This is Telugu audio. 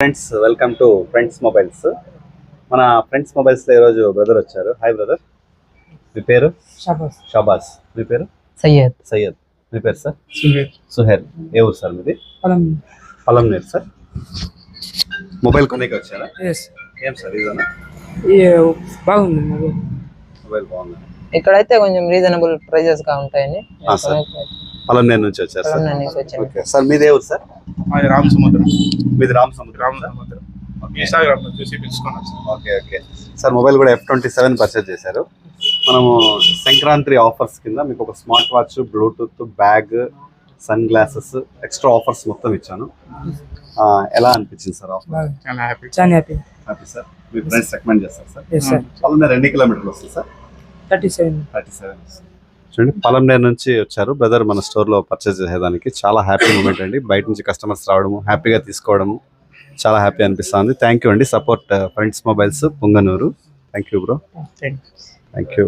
Friends welcome to friends mobiles. మన ఫ్రెండ్స్ మొబైల్స్లో ఈరోజు బ్రదర్ వచ్చారు. హాయ్ బ్రదర్, మీ పేరు? షాబాస్. మీ పేరు? సయ్యద్. మీ పేరు సార్? సుహేల్. ఏ ఊరు సార్ మీది? పలంనేరు సార్. మొబైల్ కొనేకి వచ్చారా? ఏం సార్ ఇదేనా? బాగుంది మొబైల్ బాగుంది. ఇక్కడైతే కొంచెం రీజనబుల్ ప్రైజెస్ గా ఉంటాయని పలంనేరు నుంచి వచ్చారు సార్. ఓకే సార్, మీది ఏ ఊరు సార్? రామసముద్రం. మీది రామసముద్రం. ఇన్స్టాగ్రామ్ లో చూసి పిలుచుకున్నాను sir. Okay okay sir, mobile కూడా F27 పర్చేజ్ చేశారు. మనము సంక్రాంతి ఆఫర్స్ కింద మీకు ఒక smart watch, Bluetooth, bag, sunglasses, extra offers మొత్తం ఇచ్చాను. ఎలా అనిపించింది సార్ ఆఫర్? చాలా హ్యాపీ. Happy sir. మీ ఫ్రెండ్స్ రికమెండ్ చేస్తారు సార్? సార్ పలంనేరు ఎన్ని కిలోమీటర్లు వస్తుంది సార్? 37. చూడండి, పలంనేరు నుంచి వచ్చారు బ్రదర్ మన స్టోర్లో పర్చేజ్ చేసేదానికి. చాలా హ్యాపీ మూమెంట్ అండి. బయట నుంచి కస్టమర్స్ రావడము, హ్యాపీగా తీసుకోవడము చాలా హ్యాపీ అనిపిస్తుంది. థ్యాంక్ యూ అండి. Support friends mobiles Punganur. Thank you bro. Thank you.